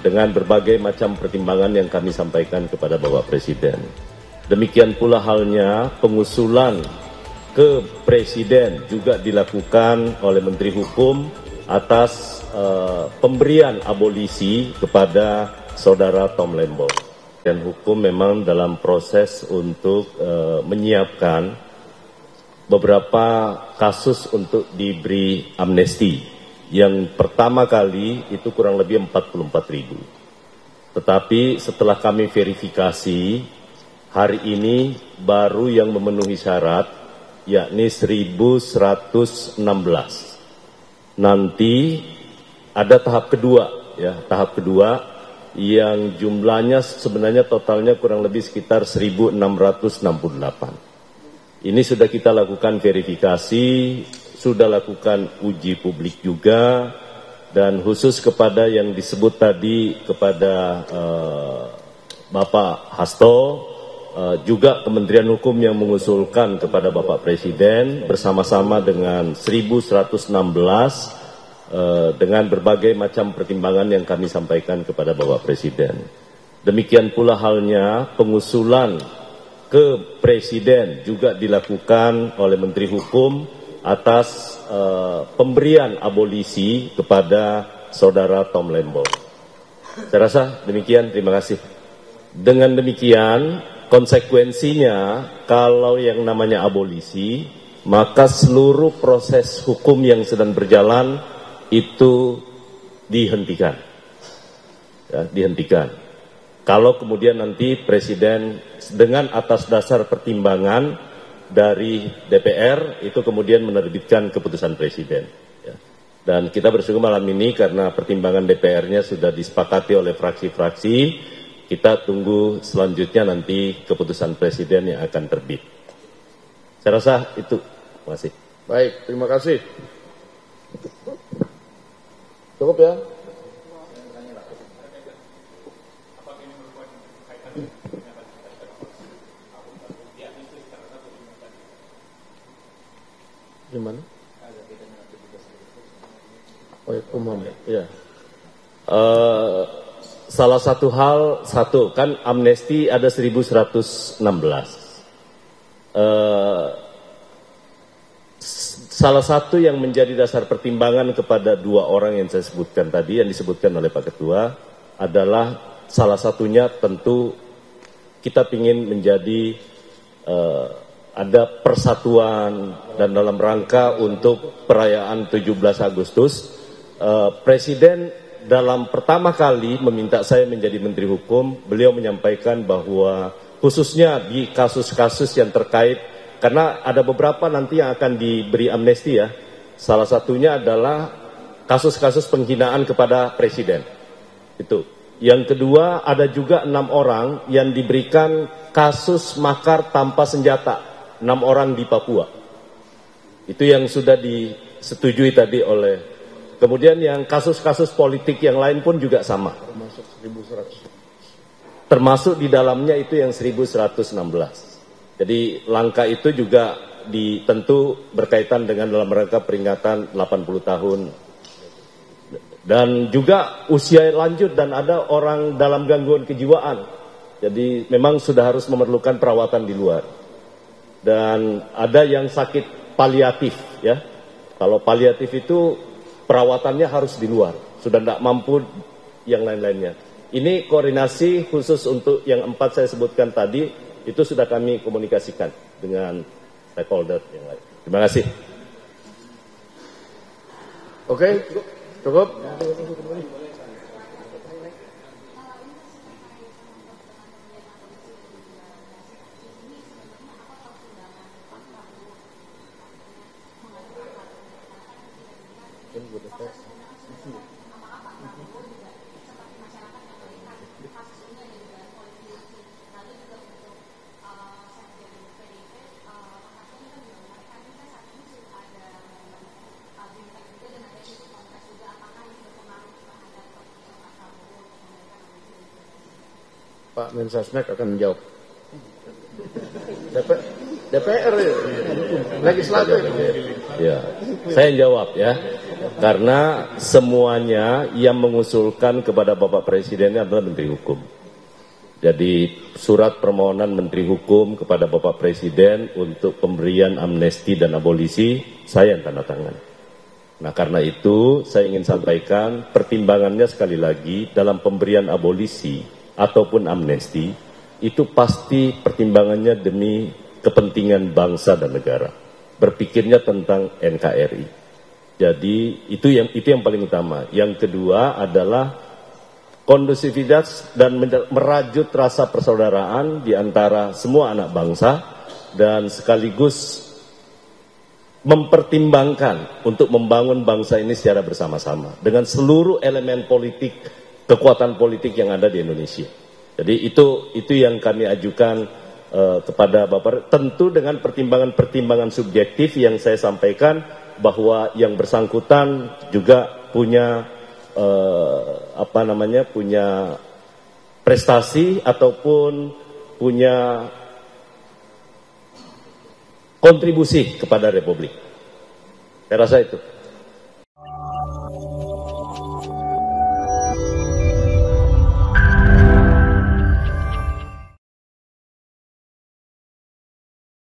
dengan berbagai macam pertimbangan yang kami sampaikan kepada Bapak Presiden. Demikian pula halnya pengusulan ke Presiden juga dilakukan oleh Menteri Hukum atas pemberian abolisi kepada Saudara Tom Lembong. Dan hukum memang dalam proses untuk menyiapkan beberapa kasus untuk diberi amnesti. Yang pertama kali itu kurang lebih 44.000. Tetapi setelah kami verifikasi, hari ini baru yang memenuhi syarat, yakni 1.116. Nanti ada tahap kedua, ya, tahap kedua yang jumlahnya sebenarnya totalnya kurang lebih sekitar 1.668. Ini sudah kita lakukan verifikasi, sudah lakukan uji publik juga, dan khusus kepada yang disebut tadi kepada Bapak Hasto, juga Kementerian Hukum yang mengusulkan kepada Bapak Presiden bersama-sama dengan 1.116 dengan berbagai macam pertimbangan yang kami sampaikan kepada Bapak Presiden. Demikian pula halnya pengusulan ke Presiden juga dilakukan oleh Menteri Hukum atas pemberian abolisi kepada Saudara Tom Lembong. Saya rasa demikian, terima kasih. Dengan demikian, konsekuensinya kalau yang namanya abolisi, maka seluruh proses hukum yang sedang berjalan itu dihentikan. Ya, dihentikan. Kalau kemudian nanti Presiden dengan atas dasar pertimbangan dari DPR itu kemudian menerbitkan keputusan Presiden. Ya. Dan kita bersyukur malam ini karena pertimbangan DPR-nya sudah disepakati oleh fraksi-fraksi, kita tunggu selanjutnya nanti keputusan Presiden yang akan terbit. Saya rasa itu. Terima kasih. Baik, terima kasih. Cukup ya? Gimana? Oh, ya, umum ya. Salah satu hal, kan amnesti ada 1.116. Salah satu yang menjadi dasar pertimbangan kepada dua orang yang saya sebutkan tadi, yang disebutkan oleh Pak Ketua, adalah salah satunya tentu kita ingin menjadi ada persatuan, dan dalam rangka untuk perayaan 17 Agustus, Presiden dalam pertama kali meminta saya menjadi Menteri Hukum, beliau menyampaikan bahwa khususnya di kasus-kasus yang terkait, karena ada beberapa nanti yang akan diberi amnesti ya, salah satunya adalah kasus-kasus penghinaan kepada Presiden. Itu. Yang kedua, ada juga 6 orang yang diberikan kasus makar tanpa senjata. 6 orang di Papua. Itu yang sudah disetujui tadi oleh. Kemudian yang kasus-kasus politik yang lain pun juga sama. Termasuk 1.100. Termasuk di dalamnya itu yang 1.116. Jadi langkah itu juga tentu berkaitan dengan dalam rangka peringatan 80 tahun. Dan juga usia lanjut dan ada orang dalam gangguan kejiwaan. Jadi memang sudah harus memerlukan perawatan di luar. Dan ada yang sakit paliatif ya. Kalau paliatif itu perawatannya harus di luar, sudah tidak mampu yang lain-lainnya. Ini koordinasi khusus untuk yang 4 saya sebutkan tadi, itu sudah kami komunikasikan dengan stakeholder yang lain. Terima kasih. Oke, cukup. Pak Mensesnek akan menjawab. DPR legislatif. Ya, saya jawab ya. Karena semuanya yang mengusulkan kepada Bapak Presiden adalah Menteri Hukum. Jadi surat permohonan Menteri Hukum kepada Bapak Presiden untuk pemberian amnesti dan abolisi, saya yang tanda tangan. Nah karena itu saya ingin sampaikan pertimbangannya sekali lagi dalam pemberian abolisi ataupun amnesti, itu pasti pertimbangannya demi kepentingan bangsa dan negara. Berpikirnya tentang NKRI. Jadi itu yang paling utama. Yang kedua adalah kondusivitas dan merajut rasa persaudaraan di antara semua anak bangsa dan sekaligus mempertimbangkan untuk membangun bangsa ini secara bersama-sama dengan seluruh elemen politik, kekuatan politik yang ada di Indonesia. Jadi itu yang kami ajukan kepada Bapak, tentu dengan pertimbangan-pertimbangan subjektif yang saya sampaikan bahwa yang bersangkutan juga punya punya prestasi ataupun punya kontribusi kepada Republik. Saya rasa itu.